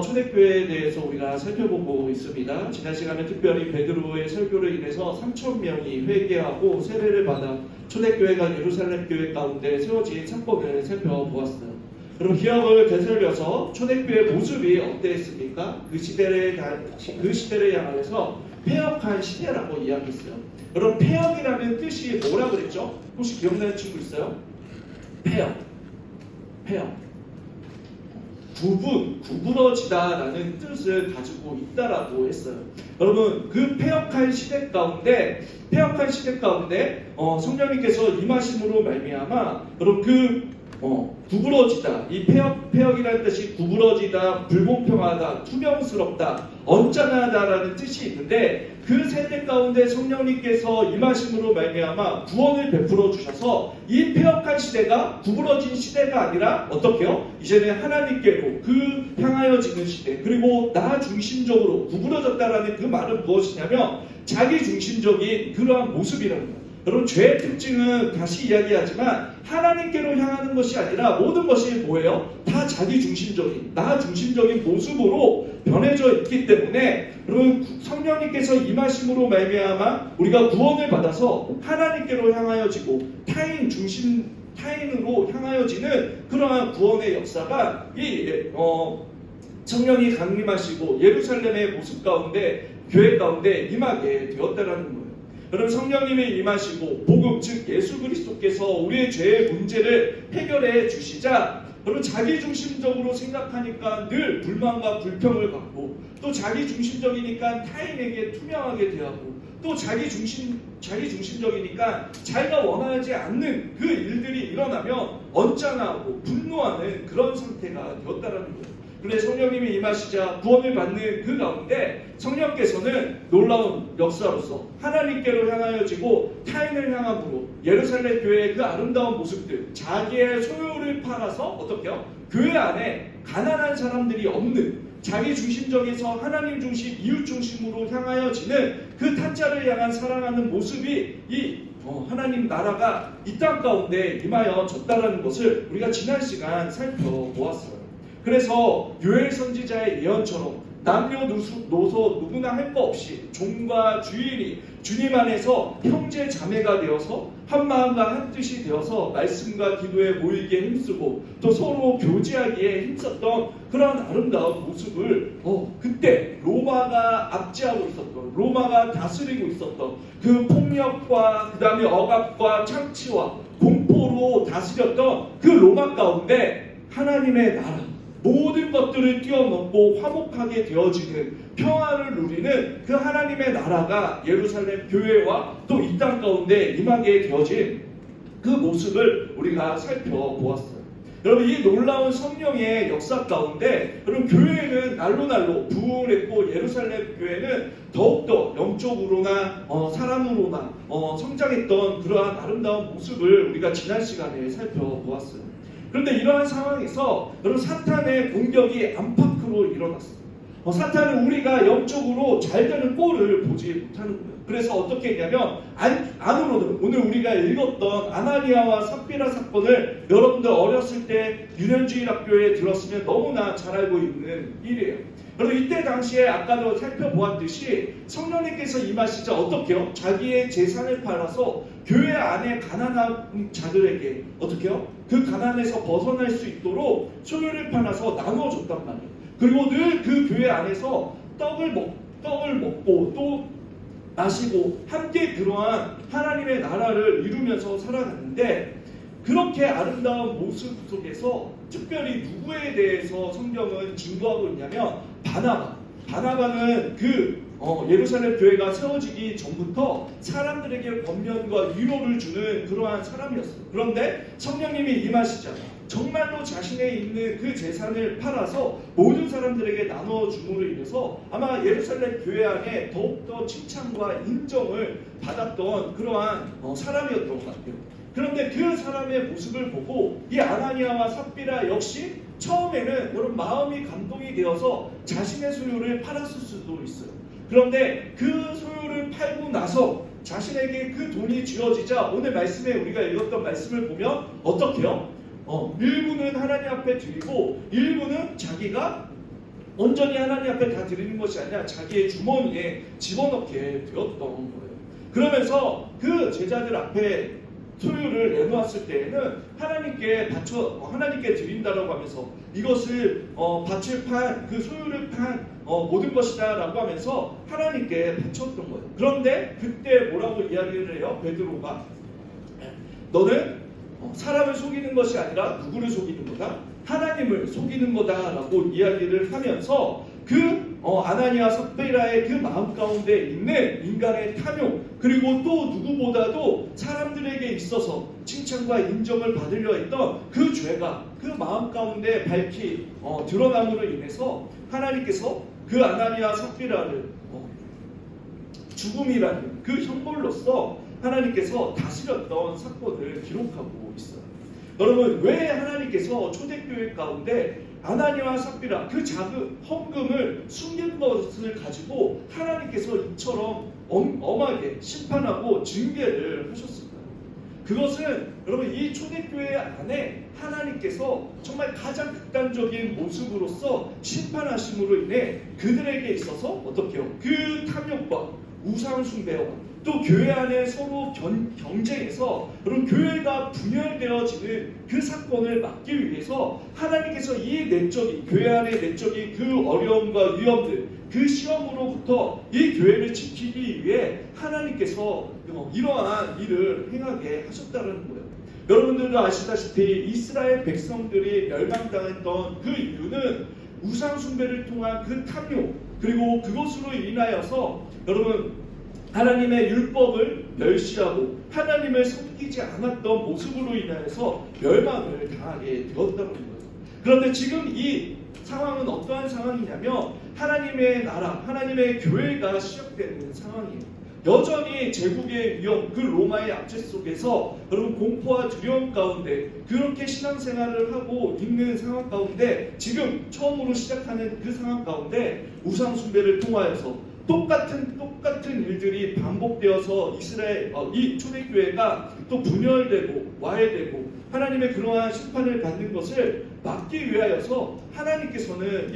초대교회에 대해서 우리가 살펴보고 있습니다. 지난 시간에 특별히 베드로의 설교로 인해서 3,000명이 회개하고 세례를 받아 초대교회가 예루살렘 교회 가운데 세워진 사건을 살펴보았어요. 그럼 기억을 되살려서 초대교회 모습이 어땠습니까? 그 시대를 향해서 폐역한 시대라고 이야기했어요. 여러분, 폐역이라는 뜻이 뭐라 그랬죠? 혹시 기억나는 친구 있어요? 폐역. 구부러지다라는 뜻을 가지고 있다라고 했어요. 여러분, 그 폐역한 시대 가운데 성령님께서 임하심으로 말미암아 여러분 구부러지다, 이 폐역이라는 뜻이 구부러지다, 불공평하다, 투명스럽다, 언짢아다라는 뜻이 있는데, 그 세대 가운데 성령님께서 임하심으로 말미암아 구원을 베풀어 주셔서 이 폐역한 시대가 구부러진 시대가 아니라 어떻게요? 이제는 하나님께로 향하여지는 시대, 그리고 나 중심적으로 구부러졌다라는 그 말은 무엇이냐면 자기 중심적인 그러한 모습이라는 거예요. 여러분, 죄의 특징은 다시 이야기하지만 하나님께로 향하는 것이 아니라 모든 것이 뭐예요? 다 자기 중심적인, 나 중심적인 모습으로 변해져 있기 때문에 여러분, 성령님께서 임하심으로 말미암아 우리가 구원을 받아서 하나님께로 향하여지고 타인으로 향하여지는 그러한 구원의 역사가 성령이 강림하시고 예루살렘의 모습 가운데, 교회 가운데 임하게 되었다라는 거예요. 여러분, 성령님이 임하시고 복음, 즉 예수 그리스도께서 우리의 죄의 문제를 해결해 주시자 여러분, 자기 중심적으로 생각하니까 늘 불만과 불평을 갖고, 또 자기 중심적이니까 타인에게 투명하게 대하고, 또 자기 중심적이니까 자기가 원하지 않는 그 일들이 일어나면 언짢아하고 분노하는 그런 상태가 되었다라는 거예요. 그런데 성령님이 임하시자 구원을 받는 그 가운데 성령께서는 놀라운 역사로서 하나님께로 향하여지고 타인을 향함으로 예루살렘 교회의 그 아름다운 모습들, 자기의 소유를 팔아서 어떻게요? 교회 안에 가난한 사람들이 없는, 자기 중심적에서 하나님 중심, 이웃 중심으로 향하여지는 그 타짜를 향한 사랑하는 모습이 하나님 나라가 이 땅 가운데 임하여졌다라는 것을 우리가 지난 시간 살펴보았어요. 그래서 요엘 선지자의 예언처럼 남녀노소 누구나 할 거 없이 종과 주인이 주님 안에서 형제 자매가 되어서 한 마음과 한 뜻이 되어서 말씀과 기도에 모이기에 힘쓰고 또 서로 교제하기에 힘썼던 그런 아름다운 모습을 그때 로마가 압제하고 있었던, 로마가 다스리고 있었던 그 폭력과 그 다음에 억압과 창치와 공포로 다스렸던 그 로마 가운데 하나님의 나라, 모든 것들을 뛰어넘고 화목하게 되어지는 평화를 누리는 그 하나님의 나라가 예루살렘 교회와 또 이 땅 가운데 임하게 되어진 그 모습을 우리가 살펴보았어요. 여러분, 이 놀라운 성령의 역사 가운데 여러분, 교회는 날로 부흥했고 예루살렘 교회는 더욱더 영적으로나 사람으로나 성장했던 그러한 아름다운 모습을 우리가 지난 시간에 살펴보았어요. 그런데 이러한 상황에서 여러분, 사탄의 공격이 안팎으로 일어났어요. 사탄은 우리가 영적으로 잘 되는 꼴을 보지 못하는 거예요. 그래서 어떻게 했냐면 안으로는 오늘 우리가 읽었던 아나니아와 삽비라 사건을 여러분들 어렸을 때 유년주일 학교에 들었으면 너무나 잘 알고 있는 일이에요. 여러분, 이때 당시에 아까도 살펴보았듯이 성령님께서 임하시자 어떻게요? 자기의 재산을 팔아서 교회 안에 가난한 자들에게 어떻게요? 그 가난에서 벗어날 수 있도록 소유를 팔아서 나눠줬단 말이에요. 그리고 늘 그 교회 안에서 떡을 먹고 또 마시고 함께 그러한 하나님의 나라를 이루면서 살아갔는데, 그렇게 아름다운 모습 속에서 특별히 누구에 대해서 성경은 증거하고 있냐면 바나바는 예루살렘 교회가 세워지기 전부터 사람들에게 권면과 위로를 주는 그러한 사람이었어요. 그런데 성령님이 임하시잖아요. 정말로 자신의 있는 그 재산을 팔아서 모든 사람들에게 나눠줌으로 인해서 아마 예루살렘 교회 안에 더욱더 칭찬과 인정을 받았던 그러한 사람이었던 것 같아요. 그런데 그 사람의 모습을 보고 이 아나니아와 삽비라 역시 처음에는 여러분 마음이 감동이 되어서 자신의 소유를 팔았을 수도 있어요. 그런데 그 소유를 팔고 나서 자신에게 그 돈이 쥐어지자 오늘 말씀에 우리가 읽었던 말씀을 보면 어떻게요? 일부는 하나님 앞에 드리고 일부는 자기가 온전히 하나님 앞에 다 드리는 것이 아니라 자기의 주머니에 집어넣게 되었던 거예요. 그러면서 그 제자들 앞에 소유를 내놓았을 때에는 하나님께 드린다라고 하면서 이것을 밭을 판 그 소유를 판 모든 것이다라고 하면서 하나님께 바쳤던 거예요. 그런데 그때 뭐라고 이야기를 해요? 베드로가 너는 사람을 속이는 것이 아니라 누구를 속이는 거다? 하나님을 속이는 거다라고 이야기를 하면서 그 아나니아 삽비라의 그 마음 가운데 있는 인간의 탐욕, 그리고 또 누구보다도 사람들에게 있어서 칭찬과 인정을 받으려 했던 그 죄가 그 마음 가운데 밝히 드러남으로 인해서 하나님께서 그 아나니아 삽비라를 죽음이라는 그 형벌로서 하나님께서 다스렸던 사건을 기록하고 있어요. 여러분, 왜 하나님께서 초대교회 가운데 아나니아와 삽비라 그 작은 헌금을 숨긴 것을 가지고 하나님께서 이처럼 엄하게 심판하고 징계를 하셨습니다. 그것은 여러분 이 초대교회 안에 하나님께서 정말 가장 극단적인 모습으로서 심판하심으로 인해 그들에게 있어서 어떻게요? 그 탐욕과 우상숭배와 또 교회 안에 서로 경쟁해서 그런 교회가 분열되어지는 그 사건을 막기 위해서 하나님께서 이 내적인 교회 안의 내적인 그 어려움과 위험들 그 시험으로부터 이 교회를 지키기 위해 하나님께서 이러한 일을 행하게 하셨다는 거예요. 여러분들도 아시다시피 이스라엘 백성들이 멸망당했던 그 이유는 우상숭배를 통한 그 탐욕 그리고 그것으로 인하여서 여러분 하나님의 율법을 멸시하고 하나님을 섬기지 않았던 모습으로 인하여서 멸망을 당하게 되었다는 거예요. 그런데 지금 이 상황은 어떠한 상황이냐면 하나님의 나라, 하나님의 교회가 시작되는 상황이에요. 여전히 제국의 위험, 그 로마의 압제 속에서 여러분 공포와 두려움 가운데 그렇게 신앙생활을 하고 있는 상황 가운데 지금 처음으로 시작하는 그 상황 가운데 우상숭배를 통하여서 똑같은 일들이 반복되어서 이 초대교회가 또 분열되고 와해되고 하나님의 그러한 심판을 받는 것을 막기 위하여서 하나님께서는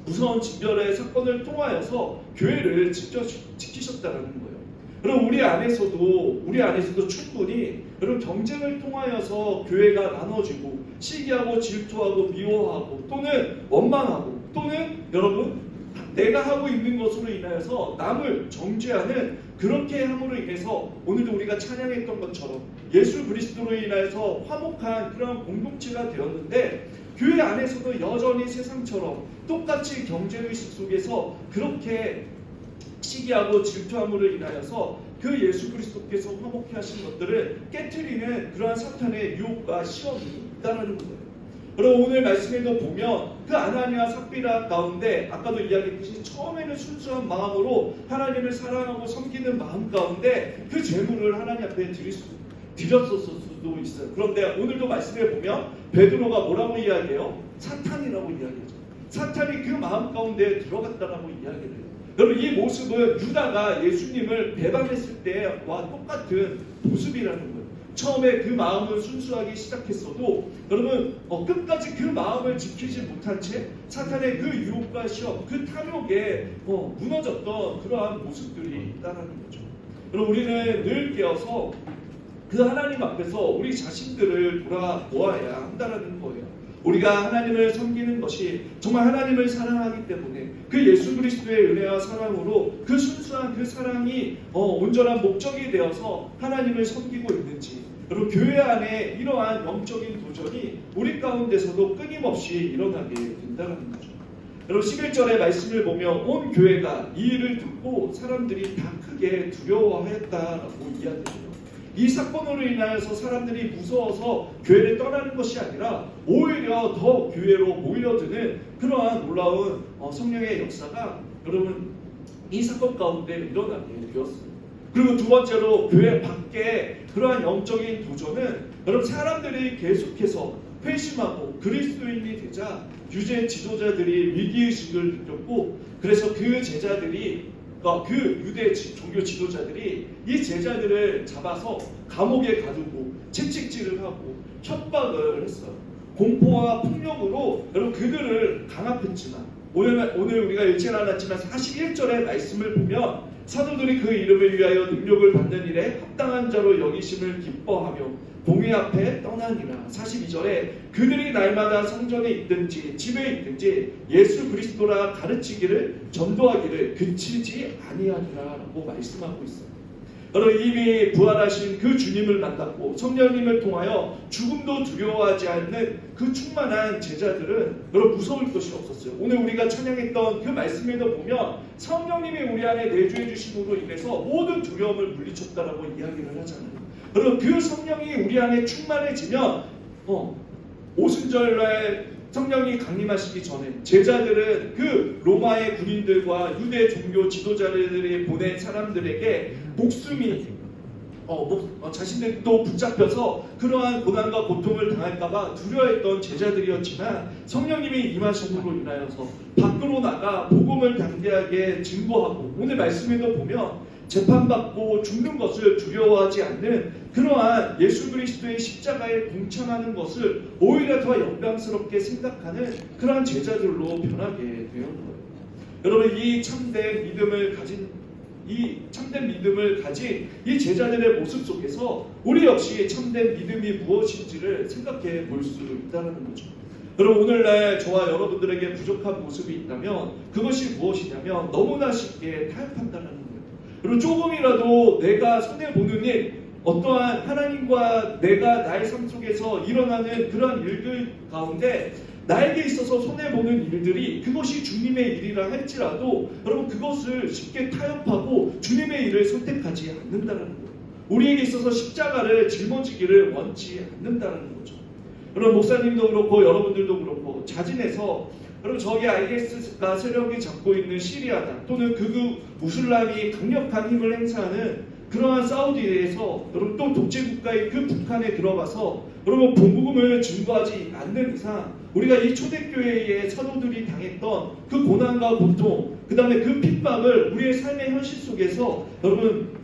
무서운 진별의 사건을 통하여서 교회를 직접 지키셨다는 거예요. 그럼 우리 안에서도 충분히 그런 경쟁을 통하여서 교회가 나눠지고 시기하고 질투하고 미워하고 또는 원망하고 또는 여러분 내가 하고 있는 것으로 인하여서 남을 정죄하는 그렇게 함으로 인해서 오늘도 우리가 찬양했던 것처럼 예수 그리스도로 인하여서 화목한 그런 공동체가 되었는데 교회 안에서도 여전히 세상처럼 똑같이 경쟁의식 속에서 그렇게 시기하고 질투함으로 인하여서 그 예수 그리스도께서 화목케 하신 것들을 깨트리는 그러한 사탄의 유혹과 시험이 있다는 거예요. 그리고 오늘 말씀에도 보면 그 아나니아 삽비라 가운데 아까도 이야기했듯이 처음에는 순수한 마음으로 하나님을 사랑하고 섬기는 마음 가운데 그 재물을 하나님 앞에 드렸었을 수도 있어요. 그런데 오늘도 말씀에 보면 베드로가 뭐라고 이야기해요? 사탄이라고 이야기하죠. 사탄이 그 마음 가운데 들어갔다라고 이야기를 해요. 여러분 이 모습은 유다가 예수님을 배반했을 때와 똑같은 모습이라는 거예요. 처음에 그 마음은 순수하게 시작했어도 여러분 끝까지 그 마음을 지키지 못한 채 사탄의 그 유혹과 시험, 그 탐욕에 무너졌던 그러한 모습들이 있다는 거죠. 여러분 우리는 늘 깨어서 그 하나님 앞에서 우리 자신들을 돌아보아야 한다는 거예요. 우리가 하나님을 섬기는 것이 정말 하나님을 사랑하기 때문에 그 예수 그리스도의 은혜와 사랑으로 그 순수한 그 사랑이 온전한 목적이 되어서 하나님을 섬기고 있는지 여러분 교회 안에 이러한 영적인 도전이 우리 가운데서도 끊임없이 일어나게 된다는 거죠. 여러분 11절의 말씀을 보면 온 교회가 이 일을 듣고 사람들이 다 크게 두려워하였다라고 이야기해요. 이 사건으로 인하여서 사람들이 무서워서 교회를 떠나는 것이 아니라 오히려 더 교회로 모여드는 그러한 놀라운 성령의 역사가 여러분 이 사건 가운데 일어나게 되었습니다. 그리고 두 번째로 교회 밖에 그러한 영적인 도전은 여러분 사람들이 계속해서 회심하고 그리스도인이 되자 유대 지도자들이 위기의식을 느꼈고 그래서 그 제자들이 그 유대 종교 지도자들이 이 제자들을 잡아서 감옥에 가두고 채찍질을 하고 협박을 했어요. 공포와 폭력으로 여러분 그들을 강압했지만 오늘 우리가 읽지는 않았지만 41절의 말씀을 보면 사도들이 그 이름을 위하여 능력을 받는 일에 합당한 자로 여기심을 기뻐하며 공회 앞에 떠나니라. 42절에 그들이 날마다 성전에 있든지 집에 있든지 예수 그리스도라 가르치기를 전도하기를 그치지 아니하니라 라고 말씀하고 있어요. 여러분, 이미 부활하신 그 주님을 만났고 성령님을 통하여 죽음도 두려워하지 않는 그 충만한 제자들은 여러분 무서울 것이 없었어요. 오늘 우리가 찬양했던 그 말씀에도 보면 성령님이 우리 안에 내주해 주심으로 인해서 모든 두려움을 물리쳤다라고 이야기를 하잖아요. 여러분, 그 성령이 우리 안에 충만해지면 오순절날 성령이 강림하시기 전에 제자들은 그 로마의 군인들과 유대 종교 지도자들이 보낸 사람들에게 목숨이 자신들도 붙잡혀서 그러한 고난과 고통을 당할까봐 두려워했던 제자들이었지만 성령님이 임하심으로 인하여서 밖으로 나가 복음을 담대하게 증거하고 오늘 말씀에도 보면 재판받고 죽는 것을 두려워하지 않는 그러한 예수 그리스도의 십자가에 동참하는 것을 오히려 더 영광스럽게 생각하는 그러한 제자들로 변하게 되는 거예요. 여러분, 이 참된 믿음을 가진 이 제자들의 모습 속에서 우리 역시 참된 믿음이 무엇인지를 생각해 볼 수 있다는 거죠. 여러분, 오늘날 저와 여러분들에게 부족한 모습이 있다면 그것이 무엇이냐면 너무나 쉽게 타협한다는 거예요. 그리고 조금이라도 내가 손해보는 일, 어떠한 하나님과 내가 나의 삶 속에서 일어나는 그런 일들 가운데 나에게 있어서 손해보는 일들이 그것이 주님의 일이라 할지라도 여러분 그것을 쉽게 타협하고 주님의 일을 선택하지 않는다는 거예요. 우리에게 있어서 십자가를 짊어지기를 원치 않는다는 거죠. 여러분, 목사님도 그렇고 여러분들도 그렇고 자진해서 여러분 저기 IS가 세력이 잡고 있는 시리아나 또는 극우 무슬람이 강력한 힘을 행사하는 그러한 사우디에서 여러분 또 독재 국가인 그 북한에 들어가서 여러분 복음을 증거하지 않는 이상 우리가 이 초대교회의 사도들이 당했던 그 고난과 고통 그 다음에 그 핍박을 우리의 삶의 현실 속에서 여러분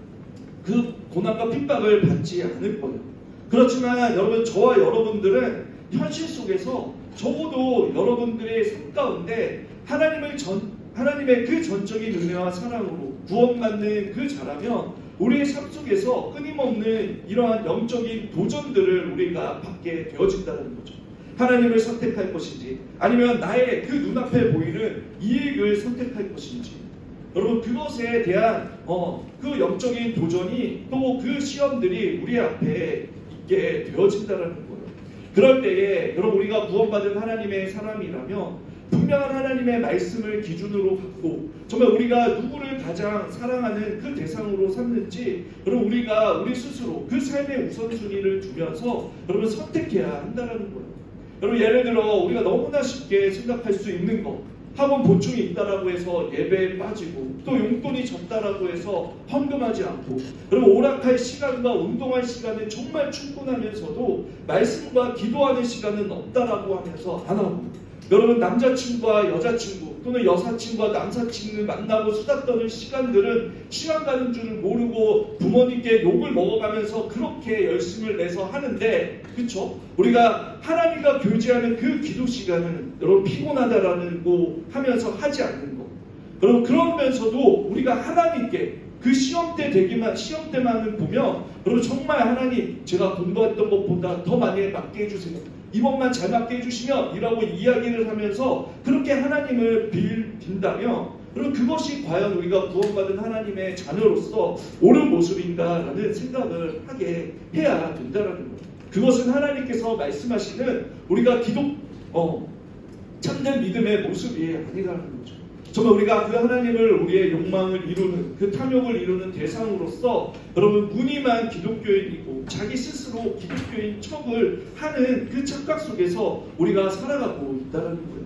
그 고난과 핍박을 받지 않을 거예요. 그렇지만 여러분 저와 여러분들은 현실 속에서 적어도 여러분들의 삶 가운데 하나님의 그 전적인 은혜와 사랑으로 구원받는 그 자라면 우리의 삶 속에서 끊임없는 이러한 영적인 도전들을 우리가 받게 되어진다는 거죠. 하나님을 선택할 것인지 아니면 나의 그 눈앞에 보이는 이익을 선택할 것인지 여러분 그것에 대한 그 영적인 도전이 또 그 시험들이 우리 앞에 있게 되어진다는 거예요. 그럴 때에 여러분 우리가 구원받은 하나님의 사람이라면 분명한 하나님의 말씀을 기준으로 갖고 정말 우리가 누구를 가장 사랑하는 그 대상으로 삼는지 여러분 우리가 우리 스스로 그 삶의 우선순위를 두면서 여러분 선택해야 한다는 거예요. 여러분 예를 들어 우리가 너무나 쉽게 생각할 수 있는 거 학원 보충이 있다라고 해서 예배에 빠지고 또 용돈이 적다라고 해서 헌금하지 않고 여러분 오락할 시간과 운동할 시간은 정말 충분하면서도 말씀과 기도하는 시간은 없다라고 하면서 안 하고 여러분 남자친구와 여자친구 또는 여사친과 남사친을 만나고 수다 떠는 시간들은 시간 가는 줄 모르고 부모님께 욕을 먹어가면서 그렇게 열심을 내서 하는데 그쵸? 우리가 하나님과 교제하는 그 기도 시간은 여러분 피곤하다라고 하면서 하지 않는 거 여러분 그러면서도 우리가 하나님께 그 시험 때만은 보면 여러분 정말 하나님 제가 공부했던 것보다 더 많이 맡게 해주세요. 이번만 잘 맡게 해주시면 이라고 이야기를 하면서 그렇게 하나님을 빈다면 그럼 그것이 과연 우리가 구원받은 하나님의 자녀로서 옳은 모습인가라는 생각을 하게 해야 된다는 거예요. 그것은 하나님께서 말씀하시는 우리가 참된 믿음의 모습이 아니라는 거죠. 정말 우리가 그 하나님을 우리의 욕망을 이루는 그 탐욕을 이루는 대상으로서 여러분 무늬만 기독교인이고 자기 스스로 기독교인 척을 하는 그 착각 속에서 우리가 살아가고 있다는 거예요.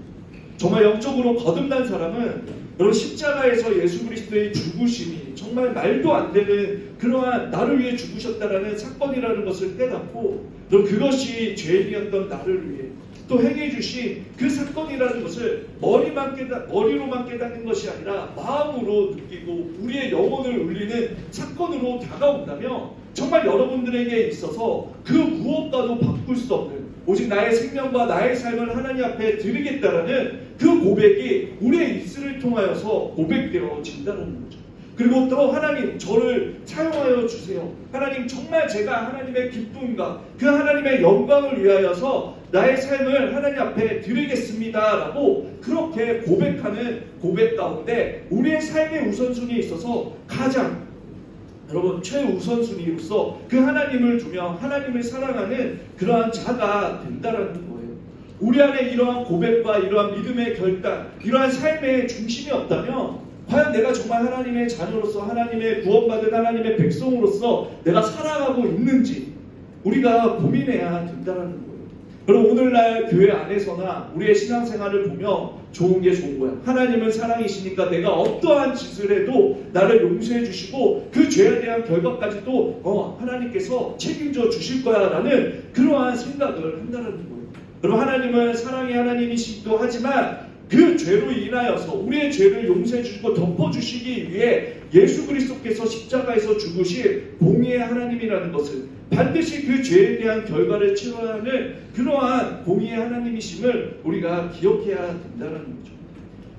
정말 영적으로 거듭난 사람은 여러분 십자가에서 예수 그리스도의 죽으심이 정말 말도 안 되는 그러한 나를 위해 죽으셨다라는 사건이라는 것을 깨닫고 여러분 그것이 죄인이었던 나를 위해 또 행해 주신 그 사건이라는 것을 머리로만 깨닫는 것이 아니라 마음으로 느끼고 우리의 영혼을 울리는 사건으로 다가온다면 정말 여러분들에게 있어서 그 무엇과도 바꿀 수 없는 오직 나의 생명과 나의 삶을 하나님 앞에 드리겠다라는 그 고백이 우리의 입술을 통하여서 고백되어진다는 거죠. 그리고 또 하나님 저를 사용하여 주세요. 하나님 정말 제가 하나님의 기쁨과 그 하나님의 영광을 위하여서 나의 삶을 하나님 앞에 드리겠습니다 라고 그렇게 고백하는 고백 가운데 우리의 삶의 우선순위에 있어서 가장 여러분 최우선순위로서 그 하나님을 두며 하나님을 사랑하는 그러한 자가 된다라는 거예요. 우리 안에 이러한 고백과 이러한 믿음의 결단, 이러한 삶의 중심이 없다면 과연 내가 정말 하나님의 자녀로서 하나님의 구원받은 하나님의 백성으로서 내가 살아가고 있는지 우리가 고민해야 된다는 거예요. 그럼 오늘날 교회 안에서나 우리의 신앙생활을 보며 좋은 게 좋은 거야. 하나님은 사랑이시니까 내가 어떠한 짓을 해도 나를 용서해 주시고 그 죄에 대한 결과까지도 하나님께서 책임져 주실 거야 라는 그러한 생각을 한다는 거예요. 그럼 하나님은 사랑의 하나님이시기도 하지만 그 죄로 인하여서 우리의 죄를 용서해 주시고 덮어주시기 위해 예수 그리스도께서 십자가에서 죽으신 공의의 하나님이라는 것을 반드시 그 죄에 대한 결과를 치러야 하는 그러한 공의의 하나님이심을 우리가 기억해야 된다는 거죠.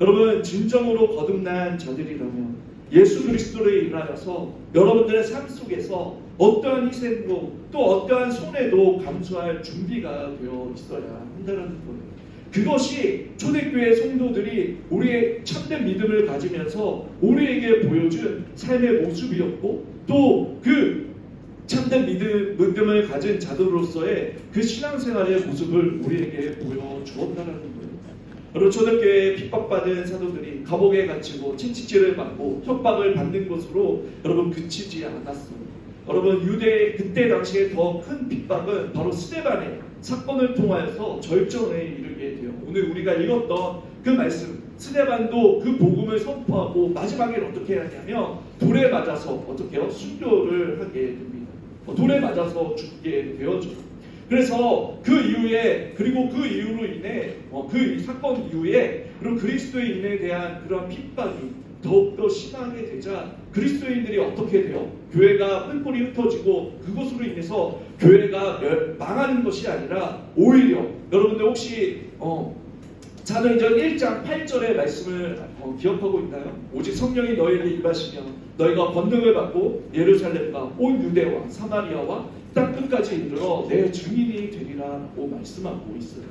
여러분 진정으로 거듭난 자들이라면 예수 그리스도를 인하여서 여러분들의 삶 속에서 어떠한 희생도 또 어떠한 손해도 감수할 준비가 되어 있어야 한다는 거예요. 그것이 초대교회 성도들이 우리의 참된 믿음을 가지면서 우리에게 보여준 삶의 모습이었고 또 그 참된 믿음을 가진 자들로서의 그 신앙생활의 모습을 우리에게 보여주었다는 거예요. 여러분 초대교회에 핍박받은 사도들이 감옥에 갇히고 채찍질을 받고 협박을 받는 것으로 여러분 그치지 않았어요. 여러분 유대 그때 당시에 더 큰 핍박은 바로 스데반의 사건을 통하여서 절정에 이르게 돼요. 오늘 우리가 읽었던 그 말씀 스데반도 그 복음을 선포하고 마지막에 어떻게 하냐면 돌에 맞아서 어떻게 해요? 순교를 하게 됩니다. 돌에 맞아서 죽게 되어져. 그래서 그 이후에 그리고 그 이후로 인해 그 사건 이후에 그리고 그리스도인에 대한 그런 핍박이 더욱더 심하게 되자 그리스도인들이 어떻게 돼요? 교회가 뿔뿔이 흩어지고 그것으로 인해서 교회가 망하는 것이 아니라 오히려 여러분들 혹시 사도행전 1장 8절의 말씀을 기억하고 있나요? 오직 성령이 너에게 임하시며 너희가 권능을 받고 예루살렘과 온 유대와 사마리아와 땅끝까지 이르러 내 증인이 되리라고 말씀하고 있어요.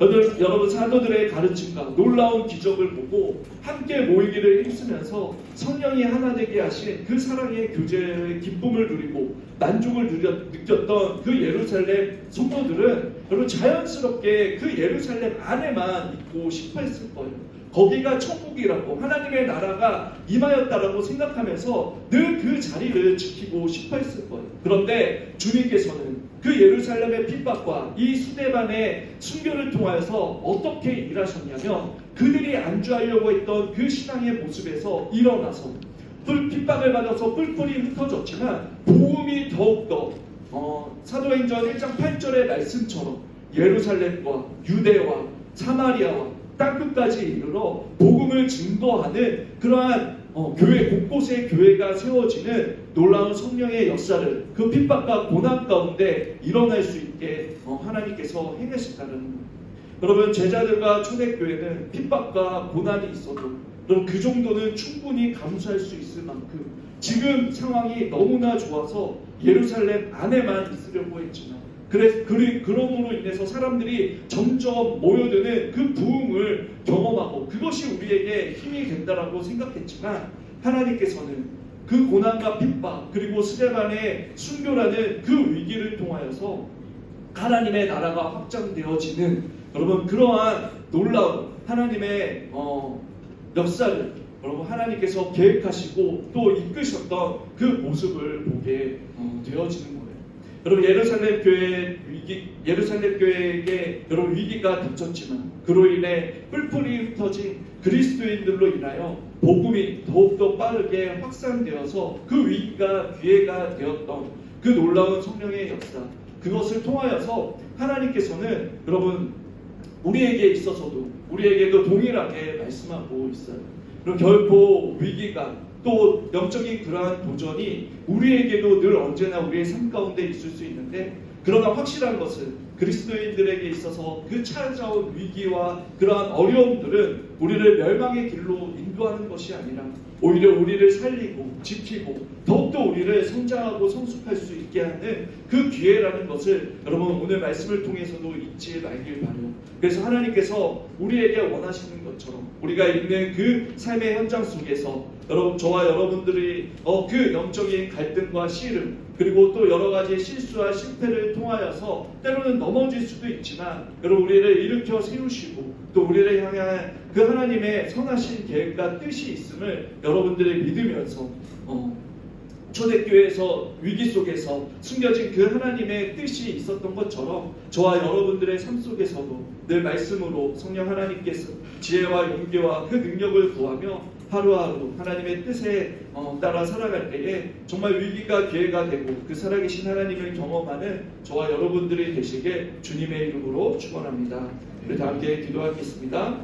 여러분 사도들의 가르침과 놀라운 기적을 보고 함께 모이기를 힘쓰면서 성령이 하나 되게 하신 그 사랑의 교제의 기쁨을 누리고 만족을 느꼈던 그 예루살렘 성도들은 여러분 자연스럽게 그 예루살렘 안에만 있고 싶어 했을 거예요. 거기가 천국이라고 하나님의 나라가 임하였다라고 생각하면서 늘 그 자리를 지키고 싶어 했을 거예요. 그런데 주님께서는 그 예루살렘의 핍박과 이 스데반의 순교를 통하여서 어떻게 일하셨냐면 그들이 안주하려고 했던 그 신앙의 모습에서 일어나서 핍박을 받아서 뿔뿔이 흩어졌지만 복음이 더욱더 사도행전 1장 8절의 말씀처럼 예루살렘과 유대와 사마리아와 땅끝까지 이르러 복음을 증거하는 그러한 교회 곳곳에 교회가 세워지는 놀라운 성령의 역사를 그 핍박과 고난 가운데 일어날 수 있게 하나님께서 행하셨다는 거예요. 여러분 제자들과 초대교회는 핍박과 고난이 있어도 그럼 그 정도는 충분히 감수할 수 있을 만큼 지금 상황이 너무나 좋아서 예루살렘 안에만 있으려고 했지만 그러므로 인해서 사람들이 점점 모여드는 그 부흥을 경험하고 그것이 우리에게 힘이 된다라고 생각했지만 하나님께서는 그 고난과 핍박 그리고 스데반의 순교라는 그 위기를 통하여서 하나님의 나라가 확장되어지는 여러분 그러한 놀라운 하나님의 역사를 여러분 하나님께서 계획하시고 또 이끄셨던 그 모습을 보게 되어지는 거예요. 여러분 예루살렘 교회에게 여러분 위기가 닥쳤지만 그로 인해 뿔뿔이 흩어진 그리스도인들로 인하여 복음이 더욱더 빠르게 확산되어서 그 위기가 기회가 되었던 그 놀라운 성령의 역사 그것을 통하여서 하나님께서는 여러분 우리에게 있어서도 우리에게도 동일하게 말씀하고 있어요. 그럼 결코 위기가 또 영적인 그러한 도전이 우리에게도 늘 언제나 우리의 삶 가운데 있을 수 있는데 그러나 확실한 것은 그리스도인들에게 있어서 그 찾아온 위기와 그러한 어려움들은 우리를 멸망의 길로 인도하는 것이 아니라 오히려 우리를 살리고 지키고 더욱더 우리를 성장하고 성숙할 수 있게 하는 그 기회라는 것을 여러분 오늘 말씀을 통해서도 잊지 말길 바라요. 그래서 하나님께서 우리에게 원하시는 것처럼 우리가 있는 그 삶의 현장 속에서 여러분 저와 여러분들이 그 영적인 갈등과 씨름 그리고 또 여러 가지 실수와 실패를 통하여서 때로는 넘어질 수도 있지만 여러분 우리를 일으켜 세우시고 또 우리를 향한 그 하나님의 선하신 계획과 뜻이 있음을 여러분들이 믿으면서 초대교회에서 위기 속에서 숨겨진 그 하나님의 뜻이 있었던 것처럼 저와 여러분들의 삶 속에서도 늘 말씀으로 성령 하나님께서 지혜와 용기와 그 능력을 구하며 하루하루 하나님의 뜻에 따라 살아갈 때에 정말 위기가 기회가 되고 그 살아계신 하나님을 경험하는 저와 여러분들이 되시길 주님의 이름으로 축원합니다. 우리 다 함께 기도하겠습니다.